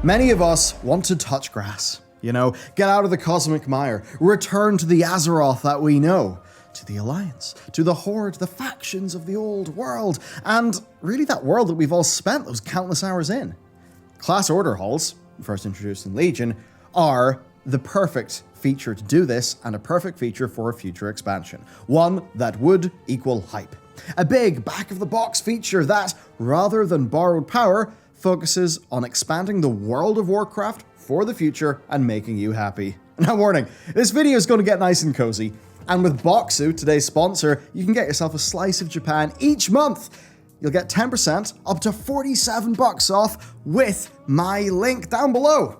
Many of us want to touch grass, get out of the cosmic mire, return to the Azeroth that we know, to the Alliance, to the Horde, the factions of the old world, and really that world that we've all spent those countless hours in. Class order halls, first introduced in Legion, are the perfect feature to do this and a perfect feature for a future expansion. One that would equal hype. A big back-of-the-box feature that, rather than borrowed power, focuses on expanding the World of Warcraft for the future and making you happy. Now warning, this video is going to get nice and cozy, and with Boxu, today's sponsor, you can get yourself a slice of Japan each month. You'll get 10% up to $47 off with my link down below.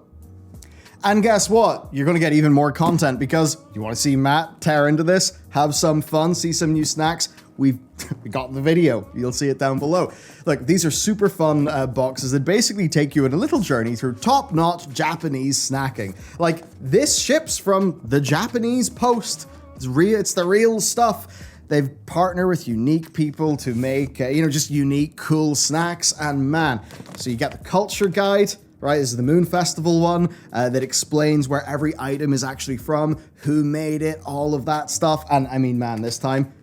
And guess what? You're going to get even more content because you want to see Matt tear into this, have some fun, see some new snacks. We got the video. You'll see it down below. Look, these are super fun boxes that basically take you on a little journey through top-notch Japanese snacking. Like, this ships from the Japanese Post. It's the real stuff. They've partnered with unique people to make, just unique, cool snacks. And man, so you get the culture guide, right? This is the Moon Festival one that explains where every item is actually from, who made it, all of that stuff. And I mean, man, this time,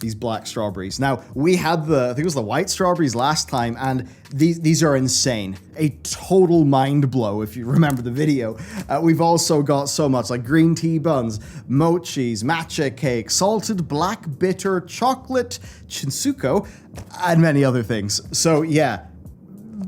these black strawberries. Now, we had I think it was the white strawberries last time, and these are insane. A total mind blow, if you remember the video. We've also got so much, like green tea buns, mochis, matcha cake, salted black bitter chocolate, chinsuko, and many other things. So yeah,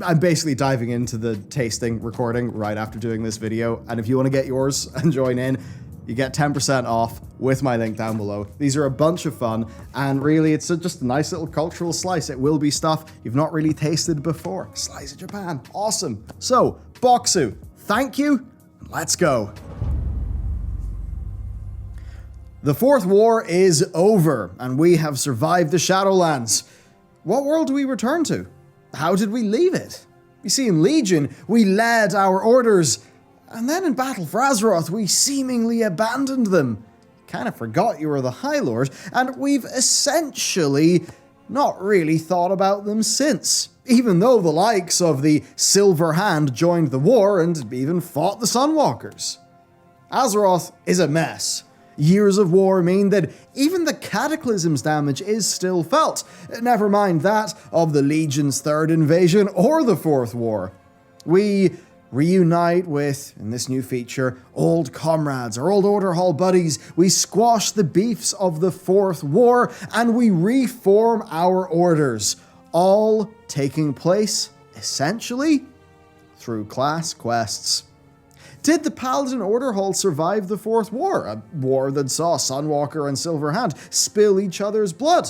I'm basically diving into the tasting recording right after doing this video, and if you want to get yours and join in, you get 10% off with my link down below. These are a bunch of fun, and really it's just a nice little cultural slice. It will be stuff you've not really tasted before. Slice of Japan, awesome. So, Boxu, thank you, let's go. The Fourth War is over, and we have survived the Shadowlands. What world do we return to? How did we leave it? You see, in Legion, we led our orders, and then in Battle for Azeroth, we seemingly abandoned them. Kind of forgot you were the High Lord, and we've essentially not really thought about them since, even though the likes of the Silver Hand joined the war and even fought the Sunwalkers. Azeroth is a mess. Years of war mean that even the Cataclysm's damage is still felt, never mind that of the Legion's third invasion or the Fourth War. We reunite with, in this new feature, old comrades, our old Order Hall buddies. We squash the beefs of the Fourth War, and we reform our orders, all taking place, essentially, through class quests. Did the Paladin Order Hall survive the Fourth War, a war that saw Sunwalker and Silver Hand spill each other's blood?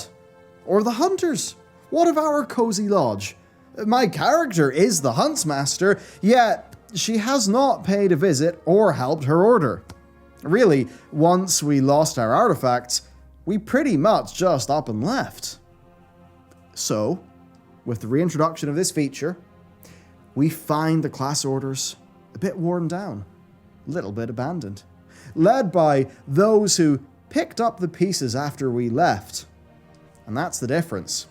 Or the Hunters? What of our cozy lodge? My character is the Huntsmaster, yet she has not paid a visit or helped her order. Really, once we lost our artifacts, we pretty much just up and left. So, with the reintroduction of this feature, we find the class orders a bit worn down, a little bit abandoned, led by those who picked up the pieces after we left. And that's the difference.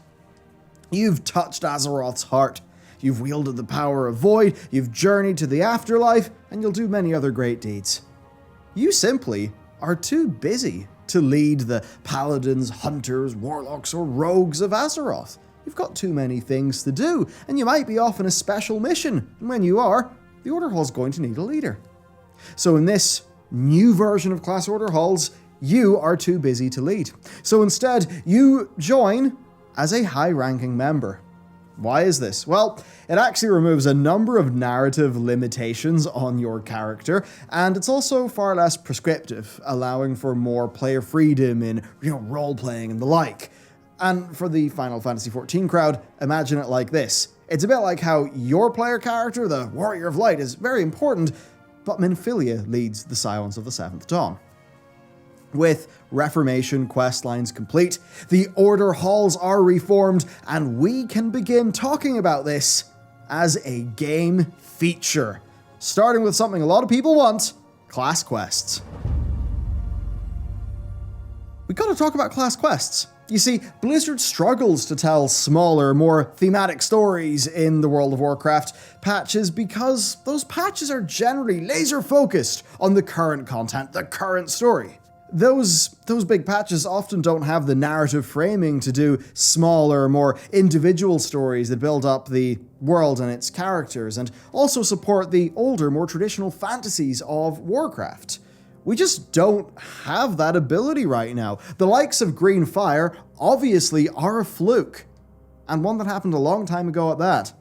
You've touched Azeroth's heart, you've wielded the power of Void, you've journeyed to the afterlife, and you'll do many other great deeds. You simply are too busy to lead the paladins, hunters, warlocks, or rogues of Azeroth. You've got too many things to do, and you might be off on a special mission, and when you are, the Order Hall's going to need a leader. So in this new version of Class Order Halls, you are too busy to lead. So instead, you join as a high-ranking member. Why is this? Well, it actually removes a number of narrative limitations on your character, and it's also far less prescriptive, allowing for more player freedom in role-playing and the like. And for the Final Fantasy XIV crowd, imagine it like this. It's a bit like how your player character, the Warrior of Light, is very important, but Minfilia leads the Silence of the Seventh Dawn. With Reformation questlines complete, the Order Halls are reformed, and we can begin talking about this as a game feature. Starting with something a lot of people want, class quests. We gotta talk about class quests. You see, Blizzard struggles to tell smaller, more thematic stories in the World of Warcraft patches because those patches are generally laser focused on the current content, the current story. Those big patches often don't have the narrative framing to do smaller, more individual stories that build up the world and its characters, and also support the older, more traditional fantasies of Warcraft. We just don't have that ability right now. The likes of Green Fire obviously are a fluke, and one that happened a long time ago at that.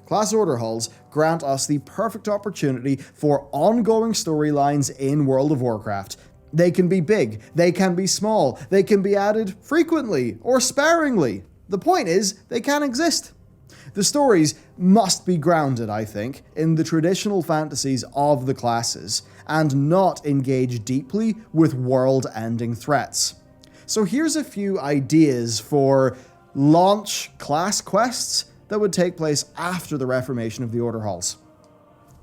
Class Order Halls grant us the perfect opportunity for ongoing storylines in World of Warcraft. They can be big, they can be small, they can be added frequently or sparingly. The point is, they can exist. The stories must be grounded, I think, in the traditional fantasies of the classes, and not engage deeply with world-ending threats. So here's a few ideas for launch class quests that would take place after the reformation of the Order Halls.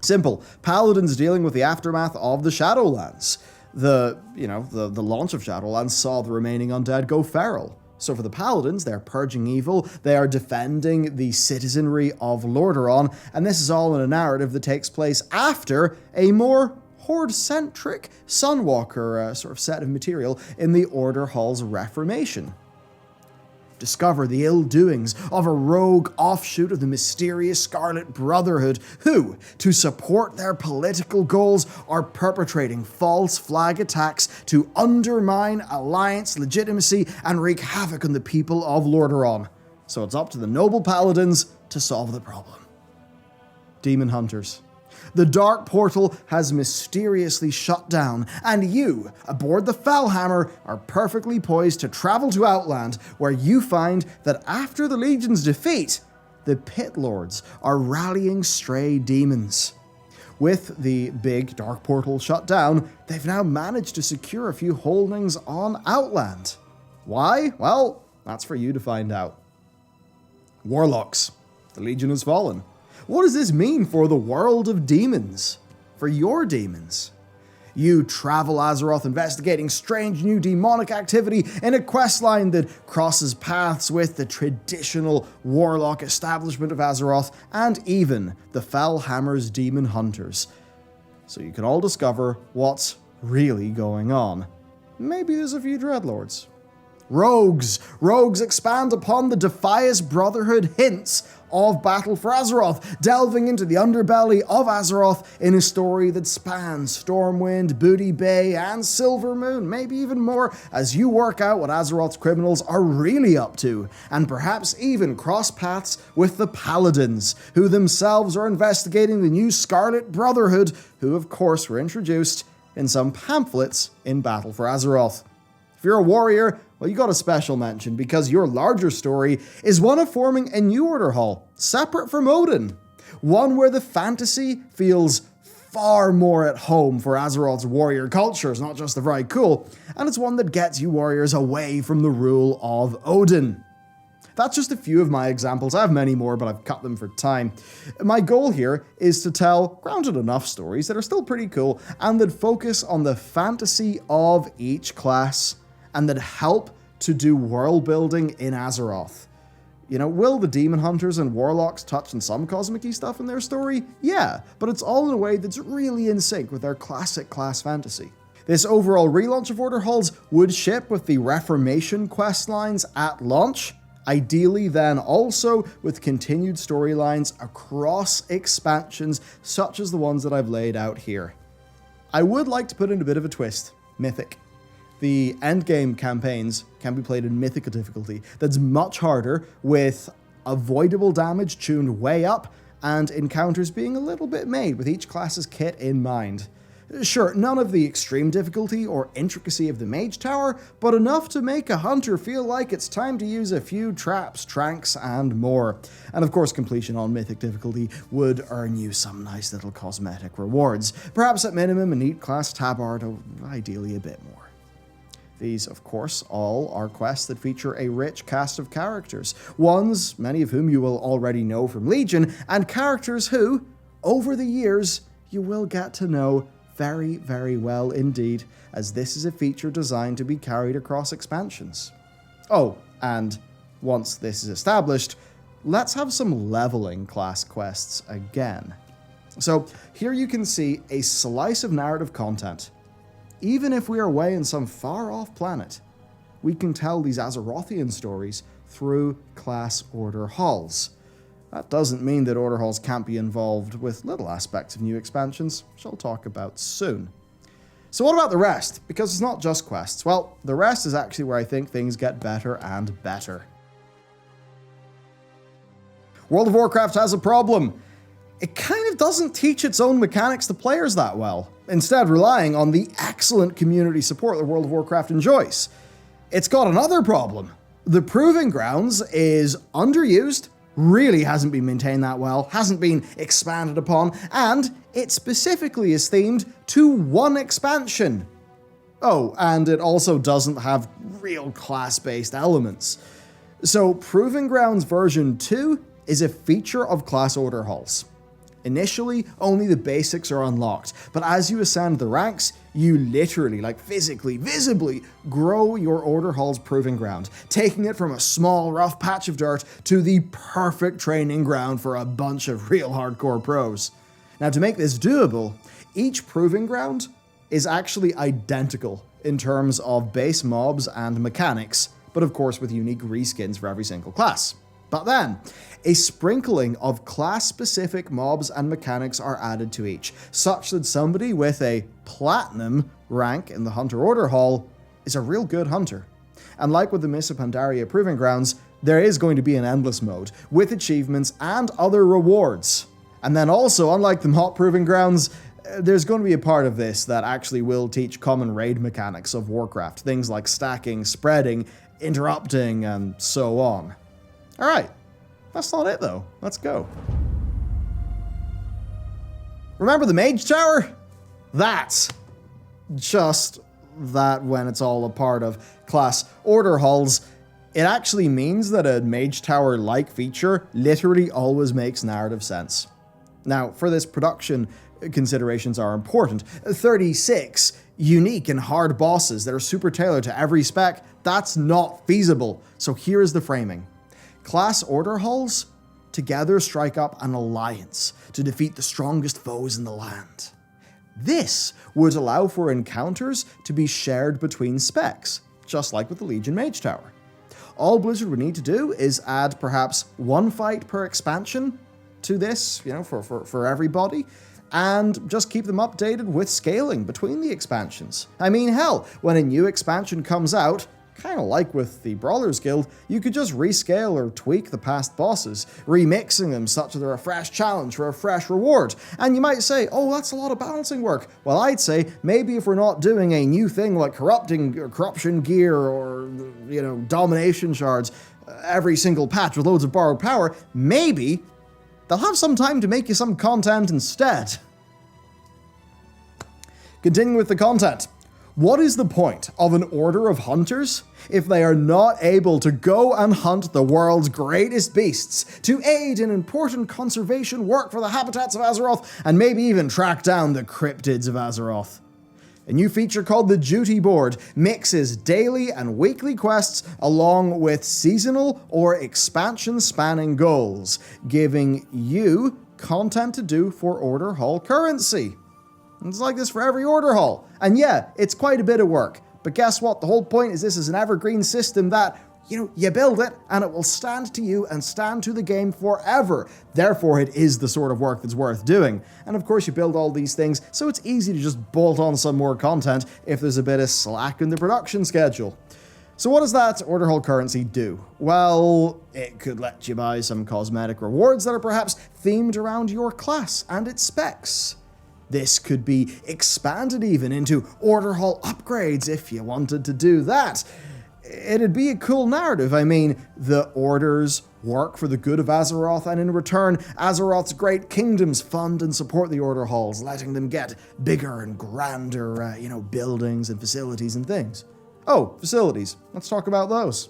Simple. Paladins dealing with the aftermath of the Shadowlands. The launch of Shadowlands saw the remaining undead go feral. So for the Paladins, they're purging evil, they are defending the citizenry of Lordaeron, and this is all in a narrative that takes place after a more Horde-centric Sunwalker sort of set of material in the Order Hall's Reformation. Discover the ill doings of a rogue offshoot of the mysterious Scarlet Brotherhood who, to support their political goals, are perpetrating false flag attacks to undermine Alliance legitimacy and wreak havoc on the people of Lordaeron. So it's up to the noble paladins to solve the problem. Demon Hunters. The Dark Portal has mysteriously shut down, and you, aboard the Fellhammer, are perfectly poised to travel to Outland, where you find that after the Legion's defeat, the Pit Lords are rallying stray demons. With the big Dark Portal shut down, they've now managed to secure a few holdings on Outland. Why? Well, that's for you to find out. Warlocks. The Legion has fallen. What does this mean for the world of demons? For your demons? You travel Azeroth investigating strange new demonic activity in a questline that crosses paths with the traditional warlock establishment of Azeroth and even the Fellhammer's demon hunters. So you can all discover what's really going on. Maybe there's a few dreadlords. Rogues. Rogues expand upon the Defias Brotherhood hints of Battle for Azeroth, delving into the underbelly of Azeroth in a story that spans Stormwind, Booty Bay, and Silvermoon, maybe even more, as you work out what Azeroth's criminals are really up to, and perhaps even cross paths with the Paladins, who themselves are investigating the new Scarlet Brotherhood, who of course were introduced in some pamphlets in Battle for Azeroth. If you're a warrior, well, you got a special mention because your larger story is one of forming a new Order Hall, separate from Odin. One where the fantasy feels far more at home for Azeroth's warrior culture, it's not just the very cool, and it's one that gets you warriors away from the rule of Odin. That's just a few of my examples. I have many more, but I've cut them for time. My goal here is to tell grounded enough stories that are still pretty cool and that focus on the fantasy of each class and that help to do world building in Azeroth. You know, will the Demon Hunters and Warlocks touch on some cosmic-y stuff in their story? Yeah, but it's all in a way that's really in sync with their classic class fantasy. This overall relaunch of Order Halls would ship with the Reformation questlines at launch, ideally then also with continued storylines across expansions such as the ones that I've laid out here. I would like to put in a bit of a twist. Mythic. The endgame campaigns can be played in Mythic difficulty. That's much harder, with avoidable damage tuned way up, and encounters being a little bit made with each class's kit in mind. Sure, none of the extreme difficulty or intricacy of the Mage Tower, but enough to make a hunter feel like it's time to use a few traps, tranks, and more. And of course, completion on Mythic difficulty would earn you some nice little cosmetic rewards. Perhaps at minimum a neat class tabard, or ideally a bit more. These, of course, all are quests that feature a rich cast of characters, ones many of whom you will already know from Legion, and characters who, over the years, you will get to know very, very well indeed, as this is a feature designed to be carried across expansions. Oh, and once this is established, let's have some leveling class quests again. So here you can see a slice of narrative content. Even if we are away in some far-off planet, we can tell these Azerothian stories through class order halls. That doesn't mean that order halls can't be involved with little aspects of new expansions, which I'll talk about soon. So what about the rest? Because it's not just quests. Well, the rest is actually where I think things get better and better. World of Warcraft has a problem. It kind of doesn't teach its own mechanics to players that well, instead relying on the excellent community support that World of Warcraft enjoys. It's got another problem. The Proving Grounds is underused, really hasn't been maintained that well, hasn't been expanded upon, and it specifically is themed to one expansion. Oh, and it also doesn't have real class-based elements. So Proving Grounds version 2 is a feature of class order halls. Initially, only the basics are unlocked, but as you ascend the ranks, you literally, physically, visibly, grow your order hall's proving ground, taking it from a small, rough patch of dirt to the perfect training ground for a bunch of real hardcore pros. Now, to make this doable, each proving ground is actually identical in terms of base mobs and mechanics, but of course with unique reskins for every single class. But then, a sprinkling of class-specific mobs and mechanics are added to each, such that somebody with a platinum rank in the Hunter Order Hall is a real good hunter. And like with the Mists of Pandaria Proving Grounds, there is going to be an endless mode, with achievements and other rewards. And then also, unlike the Hot Proving Grounds, there's going to be a part of this that actually will teach common raid mechanics of Warcraft, things like stacking, spreading, interrupting, and so on. Alright, that's not it though. Let's go. Remember the Mage Tower? That's just that when it's all a part of class order halls, it actually means that a Mage Tower-like feature literally always makes narrative sense. Now, for this, production considerations are important. 36 unique and hard bosses that are super tailored to every spec, that's not feasible. So here is the framing. Class order halls together strike up an alliance to defeat the strongest foes in the land. This would allow for encounters to be shared between specs, just like with the Legion Mage Tower. All Blizzard would need to do is add perhaps one fight per expansion to this, for everybody, and just keep them updated with scaling between the expansions. I mean, hell, when a new expansion comes out, kind of like with the Brawlers Guild, you could just rescale or tweak the past bosses, remixing them such that they're a fresh challenge for a fresh reward. And you might say, oh, that's a lot of balancing work. Well, I'd say maybe if we're not doing a new thing like corruption gear or, domination shards every single patch with loads of borrowed power, maybe they'll have some time to make you some content instead. Continuing with the content. What is the point of an order of hunters if they are not able to go and hunt the world's greatest beasts, to aid in important conservation work for the habitats of Azeroth, and maybe even track down the cryptids of Azeroth? A new feature called the Duty Board mixes daily and weekly quests along with seasonal or expansion-spanning goals, giving you content to do for Order Hall currency. It's like this for every order hall. And yeah, it's quite a bit of work. But guess what? The whole point is this is an evergreen system that, you build it and it will stand to you and stand to the game forever. Therefore, it is the sort of work that's worth doing. And of course, you build all these things, so it's easy to just bolt on some more content if there's a bit of slack in the production schedule. So what does that order hall currency do? Well, it could let you buy some cosmetic rewards that are perhaps themed around your class and its specs. This could be expanded even into order hall upgrades if you wanted to do that. It'd be a cool narrative. I mean, the orders work for the good of Azeroth, and in return, Azeroth's great kingdoms fund and support the order halls, letting them get bigger and grander, buildings and facilities and things. Oh, facilities. Let's talk about those.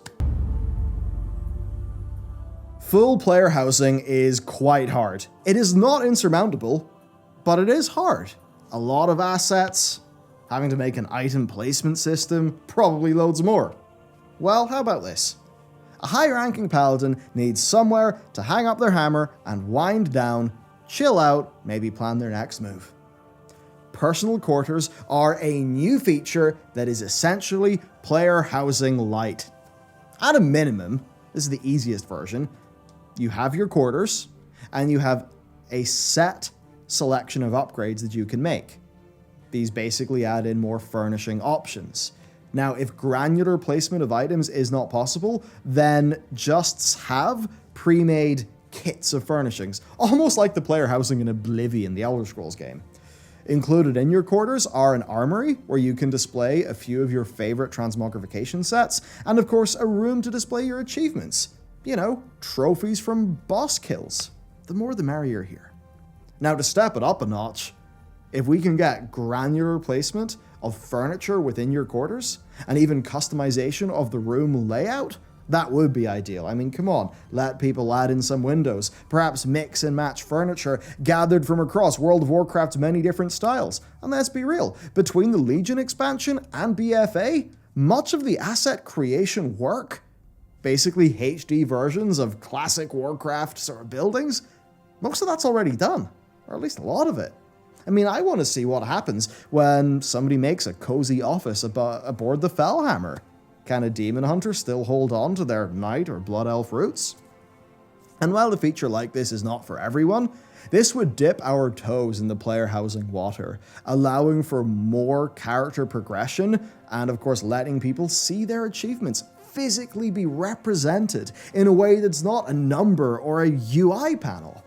Full player housing is quite hard. It is not insurmountable, but it is hard. A lot of assets, having to make an item placement system, probably loads more. Well, how about this? A high-ranking paladin needs somewhere to hang up their hammer and wind down, chill out, maybe plan their next move. Personal quarters are a new feature that is essentially player housing light. At a minimum, this is the easiest version, you have your quarters, and you have a set selection of upgrades that you can make. These basically add in more furnishing options. Now, if granular placement of items is not possible, then just have pre-made kits of furnishings, almost like the player housing in Oblivion, the Elder Scrolls game. Included in your quarters are an armory, where you can display a few of your favorite transmogrification sets, and of course a room to display your achievements. You know, trophies from boss kills. The more the merrier here. Now, to step it up a notch, if we can get granular placement of furniture within your quarters, and even customization of the room layout, that would be ideal. I mean, come on, let people add in some windows, perhaps mix and match furniture gathered from across World of Warcraft's many different styles. And let's be real, between the Legion expansion and BFA, much of the asset creation work, basically HD versions of classic Warcraft sort of buildings, most of that's already done, or at least a lot of it. I mean, I want to see what happens when somebody makes a cozy office aboard the Fellhammer. Can a demon hunter still hold on to their knight or blood elf roots? And while a feature like this is not for everyone, this would dip our toes in the player housing water, allowing for more character progression and of course letting people see their achievements physically be represented in a way that's not a number or a UI panel.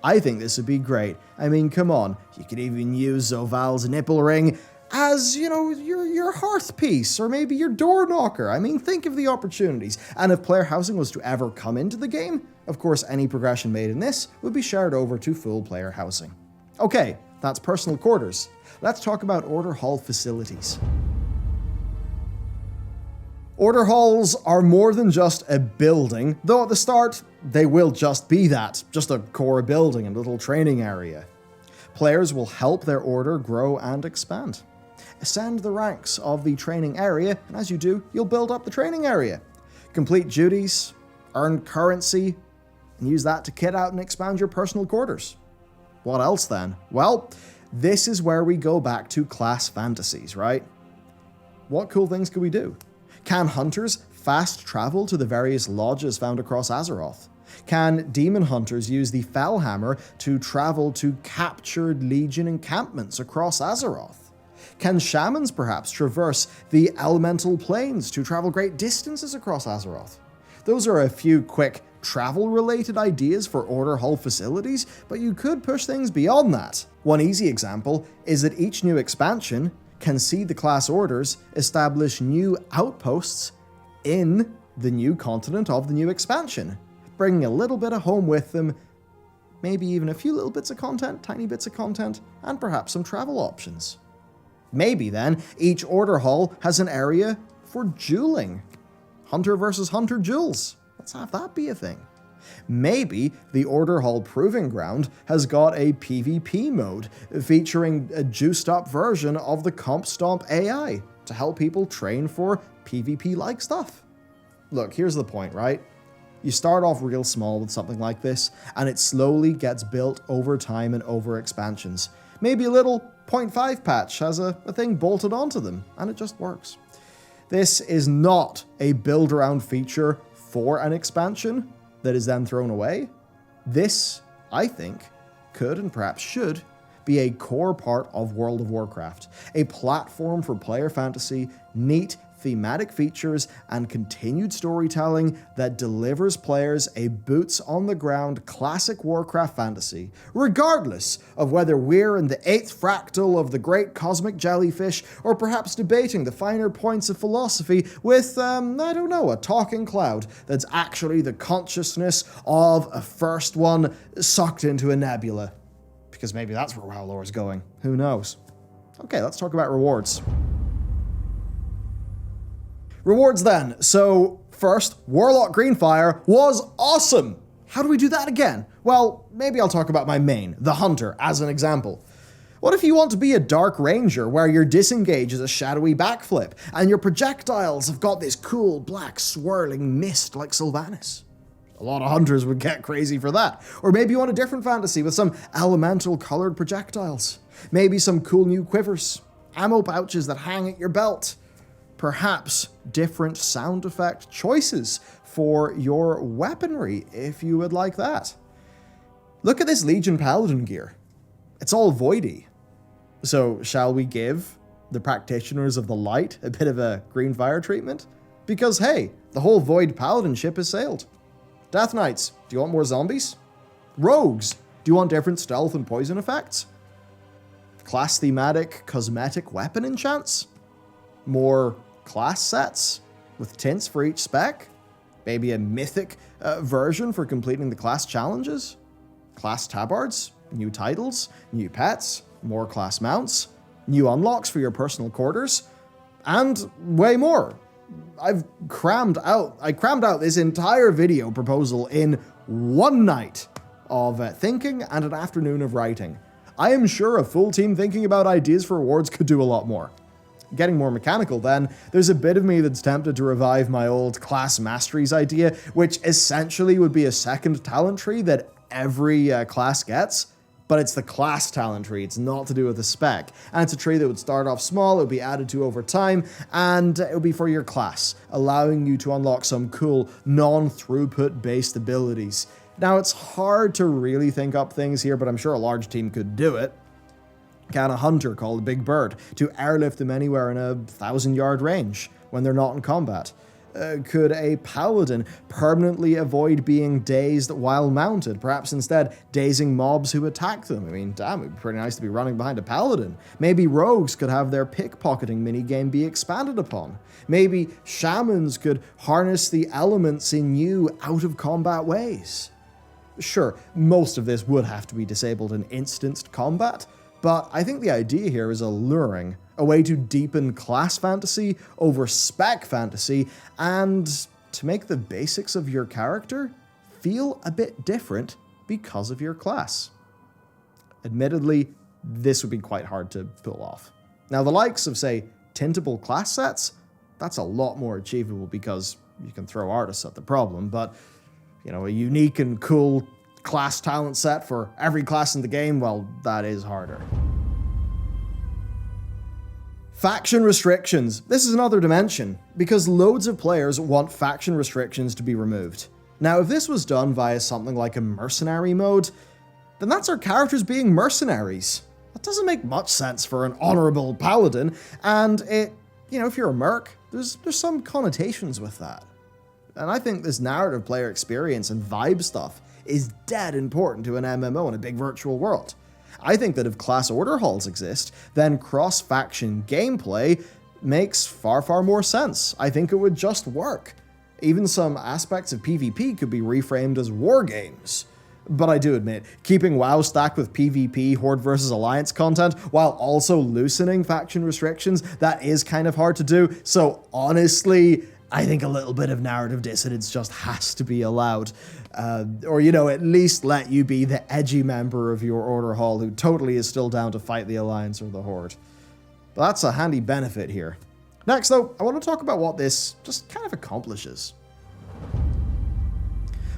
I think this would be great. I mean, come on, you could even use Zoval's nipple ring as, you know, your hearth piece, or maybe your door knocker. I mean, think of the opportunities. And if player housing was to ever come into the game, of course, any progression made in this would be shared over to full player housing. Okay, that's personal quarters. Let's talk about Order Hall facilities. Order halls are more than just a building, though at the start, they will just be that, just a core building and little training area. Players will help their order grow and expand. Ascend the ranks of the training area, and as you do, you'll build up the training area. Complete duties, earn currency, and use that to kit out and expand your personal quarters. What else then? Well, this is where we go back to class fantasies, right? What cool things could we do? Can hunters fast travel to the various lodges found across Azeroth? Can demon hunters use the Fellhammer to travel to captured Legion encampments across Azeroth? Can shamans perhaps traverse the elemental planes to travel great distances across Azeroth? Those are a few quick travel-related ideas for Order Hall facilities, but you could push things beyond that. One easy example is that each new expansion can see the class orders establish new outposts in the new continent of the new expansion, bringing a little bit of home with them, maybe even a few little bits of content, tiny bits of content, and perhaps some travel options. Maybe then, each Order Hall has an area for dueling. Hunter versus Hunter duels. Let's have that be a thing. Maybe the Order Hall Proving Ground has got a PvP mode featuring a juiced up version of the Comp Stomp AI to help people train for PvP-like stuff. Look, here's the point, right? You start off real small with something like this, and it slowly gets built over time and over expansions. Maybe a little 0.5 patch has a thing bolted onto them, and it just works. This is not a build-around feature for an expansion that is then thrown away. This, I think, could and perhaps should be a core part of World of Warcraft, a platform for player fantasy, neat thematic features, and continued storytelling that delivers players a boots-on-the-ground classic Warcraft fantasy, regardless of whether we're in the 8th fractal of the great cosmic jellyfish, or perhaps debating the finer points of philosophy with, a talking cloud that's actually the consciousness of a first one sucked into a nebula. Because maybe that's where WoW lore is going. Who knows? Okay, let's talk about rewards. Rewards then. So first, Warlock Greenfire was awesome. How do we do that again? Well, maybe I'll talk about my main, the Hunter, as an example. What if you want to be a Dark Ranger where your disengage is a shadowy backflip and your projectiles have got this cool black swirling mist like Sylvanas? A lot of hunters would get crazy for that. Or maybe you want a different fantasy with some elemental colored projectiles. Maybe some cool new quivers, ammo pouches that hang at your belt. Perhaps different sound effect choices for your weaponry if you would like that. Look at this Legion Paladin gear. It's all voidy. So shall we give the practitioners of the light a bit of a green fire treatment? Because hey, the whole Void Paladin ship has sailed. Death Knights, do you want more zombies? Rogues, do you want different stealth and poison effects? Class thematic cosmetic weapon enchants? More class sets with tints for each spec? Maybe a mythic version for completing the class challenges? Class tabards? New titles? New pets? More class mounts? New unlocks for your personal quarters? And way more. I crammed out this entire video proposal in one night of thinking and an afternoon of writing. I am sure a full team thinking about ideas for awards could do a lot more. Getting more mechanical then, there's a bit of me that's tempted to revive my old class masteries idea, which essentially would be a second talent tree that every class gets, but it's the class talent tree. It's not to do with the spec. And it's a tree that would start off small, it would be added to over time, and it would be for your class, allowing you to unlock some cool non-throughput based abilities. Now, it's hard to really think up things here, but I'm sure a large team could do it. Can a hunter call a big bird to airlift them anywhere in a 1,000-yard range when they're not in combat? Could a paladin permanently avoid being dazed while mounted, perhaps instead dazing mobs who attack them? I mean, damn, it'd be pretty nice to be running behind a paladin. Maybe rogues could have their pickpocketing minigame be expanded upon. Maybe shamans could harness the elements in new out-of-combat ways. Sure, most of this would have to be disabled in instanced combat, but I think the idea here is alluring, a way to deepen class fantasy over spec fantasy, and to make the basics of your character feel a bit different because of your class. Admittedly, this would be quite hard to pull off. Now, the likes of, say, tintable class sets, that's a lot more achievable because you can throw artists at the problem, but, you know, a unique and cool class talent set for every class in the game, well, that is harder. Faction restrictions. This is another dimension, because loads of players want faction restrictions to be removed. Now, if this was done via something like a mercenary mode, then that's our characters being mercenaries. That doesn't make much sense for an honorable paladin, and it, you know, if you're a merc, there's some connotations with that. And I think this narrative player experience and vibe stuff is dead important to an MMO in a big virtual world. I think that if class order halls exist, then cross-faction gameplay makes far, far more sense. I think it would just work. Even some aspects of PvP could be reframed as war games. But I do admit, keeping WoW stacked with PvP, Horde versus Alliance content, while also loosening faction restrictions, that is kind of hard to do. So honestly, I think a little bit of narrative dissonance just has to be allowed. Or, you know, at least let you be the edgy member of your order hall who totally is still down to fight the Alliance or the Horde. But that's a handy benefit here. Next, though, I want to talk about what this just kind of accomplishes.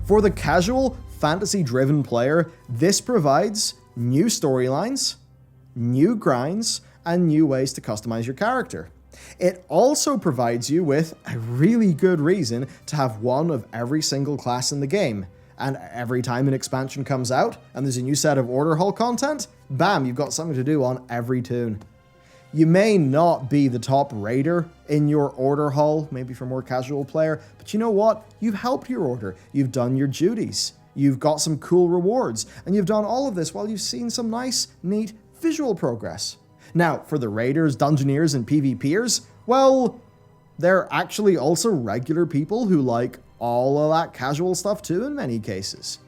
For the casual, fantasy-driven player, this provides new storylines, new grinds, and new ways to customize your character. It also provides you with a really good reason to have one of every single class in the game. And every time an expansion comes out and there's a new set of order hall content, bam, you've got something to do on every toon. You may not be the top raider in your order hall, maybe for a more casual player, but you know what? You've helped your order. You've done your duties. You've got some cool rewards. And you've done all of this while you've seen some nice, neat visual progress. Now, for the raiders, dungeoneers, and PvPers, well, they're actually also regular people who like all of that casual stuff too in many cases.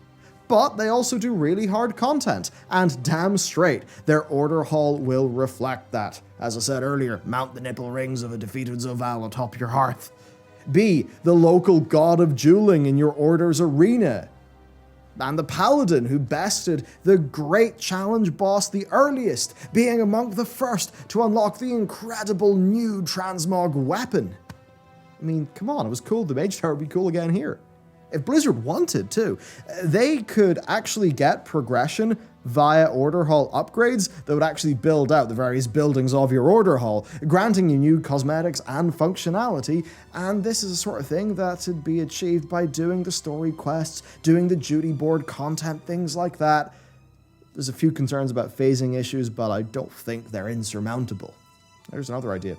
But they also do really hard content, and damn straight, their order hall will reflect that. As I said earlier, mount the nipple rings of a defeated Zoval atop your hearth. Be the local god of dueling in your order's arena. And the Paladin who bested the great challenge boss the earliest, being among the first to unlock the incredible new transmog weapon. I mean, come on, it was cool. The Mage Tower would be cool again here. If Blizzard wanted to, they could actually get progression via Order Hall upgrades that would actually build out the various buildings of your Order Hall, granting you new cosmetics and functionality, and this is the sort of thing that would be achieved by doing the story quests, doing the duty board content, things like that. There's a few concerns about phasing issues, but I don't think they're insurmountable. There's another idea.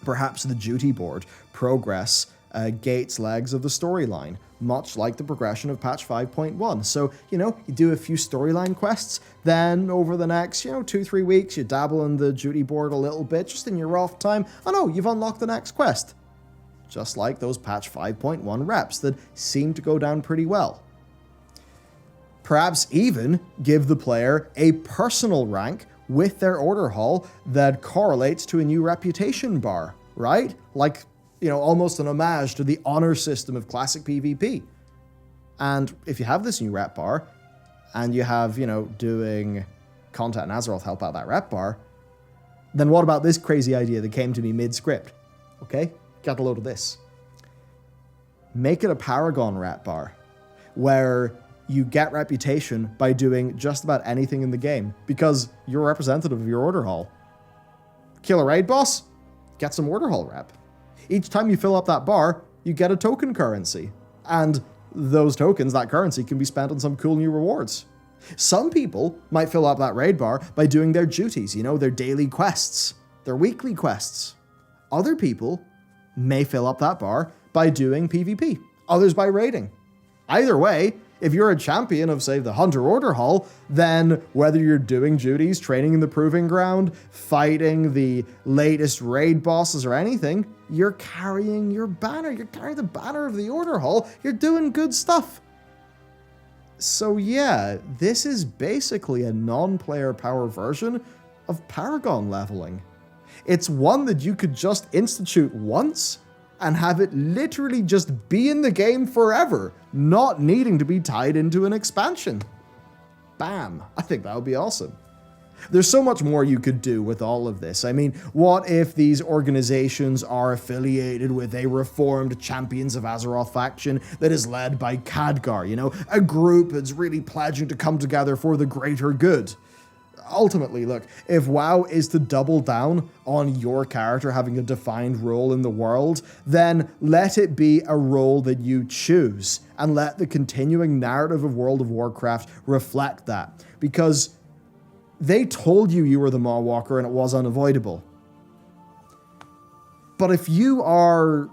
Perhaps the duty board progress gates legs of the storyline, much like the progression of patch 5.1. So, you do a few storyline quests, then over the next, 2-3 weeks, you dabble in the duty board a little bit, just in your off time. Oh no, you've unlocked the next quest. Just like those patch 5.1 reps that seem to go down pretty well. Perhaps even give the player a personal rank with their Order Hall that correlates to a new reputation bar, right? Like, almost an homage to the honor system of classic PvP. And if you have this new rep bar, and you have, doing content and Azeroth help out that rep bar, then what about this crazy idea that came to me mid-script? Okay, got a load of this. Make it a Paragon rep bar, where you get reputation by doing just about anything in the game, because you're a representative of your Order Hall. Kill a raid boss? Get some Order Hall rep. Each time you fill up that bar, you get a token currency. And those tokens, that currency, can be spent on some cool new rewards. Some people might fill up that raid bar by doing their duties, their daily quests, their weekly quests. Other people may fill up that bar by doing PvP, others by raiding. Either way, if you're a champion of, say, the Hunter Order Hall, then whether you're doing duties, training in the Proving Ground, fighting the latest raid bosses or anything, you're carrying your banner. You're carrying the banner of the Order Hall. You're doing good stuff. So yeah, this is basically a non-player power version of Paragon leveling. It's one that you could just institute once and have it literally just be in the game forever, not needing to be tied into an expansion. Bam. I think that would be awesome. There's so much more you could do with all of this. I mean, what if these organizations are affiliated with a reformed Champions of Azeroth faction that is led by Khadgar, a group that's really pledging to come together for the greater good? Ultimately, look, if WoW is to double down on your character having a defined role in the world, then let it be a role that you choose, and let the continuing narrative of World of Warcraft reflect that. Because they told you were the Mawwalker and it was unavoidable. But if you are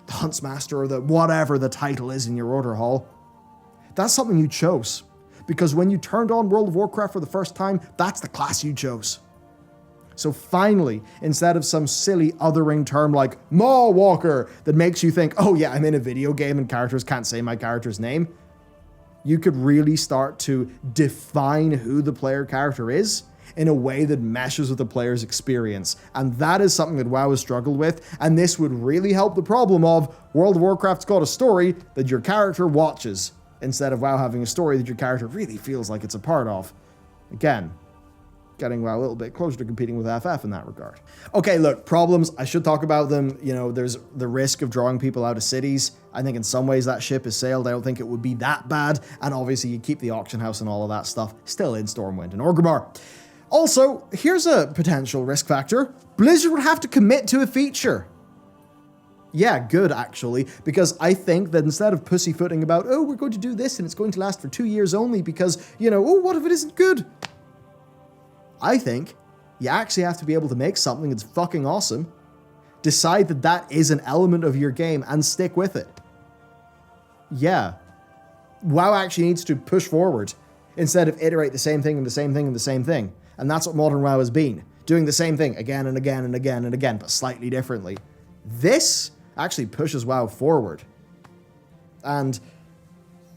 the Huntsmaster or whatever the title is in your Order Hall, that's something you chose. Because when you turned on World of Warcraft for the first time, that's the class you chose. So finally, instead of some silly othering term like Mawwalker that makes you think, oh yeah, I'm in a video game and characters can't say my character's name, you could really start to define who the player character is in a way that meshes with the player's experience. And that is something that WoW has struggled with, and this would really help the problem of World of Warcraft's got a story that your character watches, instead of WoW having a story that your character really feels like it's a part of. Again, getting WoW a little bit closer to competing with FF in that regard. Okay, look, problems, I should talk about them. There's the risk of drawing people out of cities. I think in some ways that ship has sailed. I don't think it would be that bad. And obviously you keep the auction house and all of that stuff still in Stormwind and Orgrimmar. Also, here's a potential risk factor. Blizzard would have to commit to a feature. Yeah, good, actually, because I think that instead of pussyfooting about, oh, we're going to do this and it's going to last for 2 years only because, oh, what if it isn't good? I think you actually have to be able to make something that's fucking awesome, decide that that is an element of your game, and stick with it. Yeah. WoW actually needs to push forward instead of iterate the same thing and the same thing and the same thing. And that's what modern WoW has been. Doing the same thing again and again and again and again, but slightly differently. This actually pushes WoW forward. And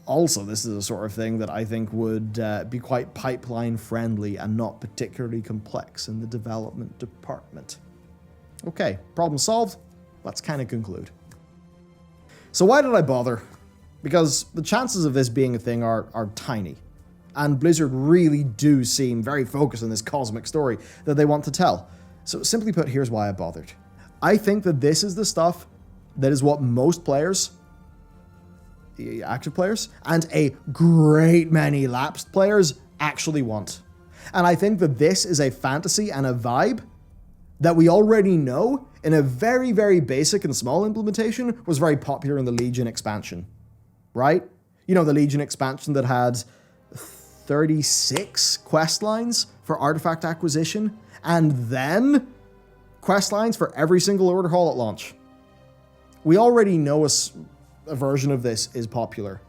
also, this is the sort of thing that I think would be quite pipeline friendly and not particularly complex in the development department. Okay, problem solved. Let's kind of conclude. So why did I bother? because the chances of this being a thing are tiny. And Blizzard really do seem very focused on this cosmic story that they want to tell. So simply put, here's why I bothered. I think that this is the stuff that is what most players, active players, and a great many lapsed players actually want. And I think that this is a fantasy and a vibe that we already know in a very, very basic and small implementation was very popular in the Legion expansion, right? You know, the Legion expansion that had 36 quest lines for artifact acquisition, and then quest lines for every single order hall at launch. We already know a version of this is popular.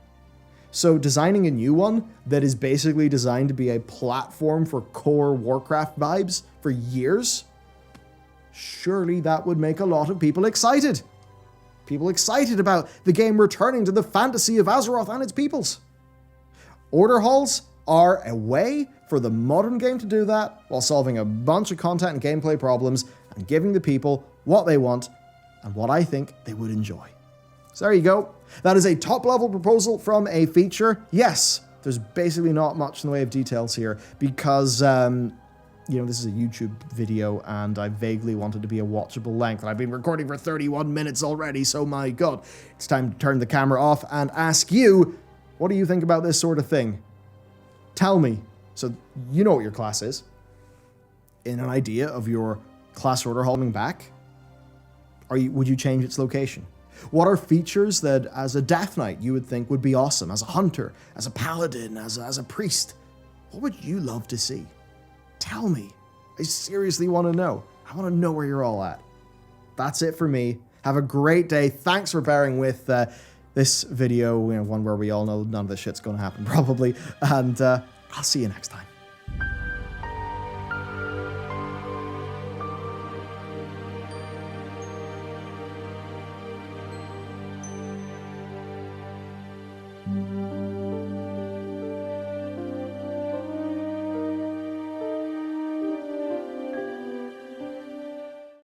So designing a new one that is basically designed to be a platform for core Warcraft vibes for years, surely that would make a lot of people excited. People excited about the game returning to the fantasy of Azeroth and its peoples. Order halls are a way for the modern game to do that while solving a bunch of content and gameplay problems and giving the people what they want and what I think they would enjoy. So there you go. That is a top-level proposal from a feature. Yes, there's basically not much in the way of details here because, this is a YouTube video and I vaguely wanted to be a watchable length. And I've been recording for 31 minutes already, so my God. It's time to turn the camera off and ask you, what do you think about this sort of thing? Tell me, so you know what your class is. In an idea of your class order hall coming back, would you change its location? What are features that, as a Death Knight, you would think would be awesome? As a hunter, as a paladin, as a priest? What would you love to see? Tell me. I seriously want to know. I want to know where you're all at. That's it for me. Have a great day. Thanks for bearing with this video, one where we all know none of this shit's going to happen, probably. And I'll see you next time.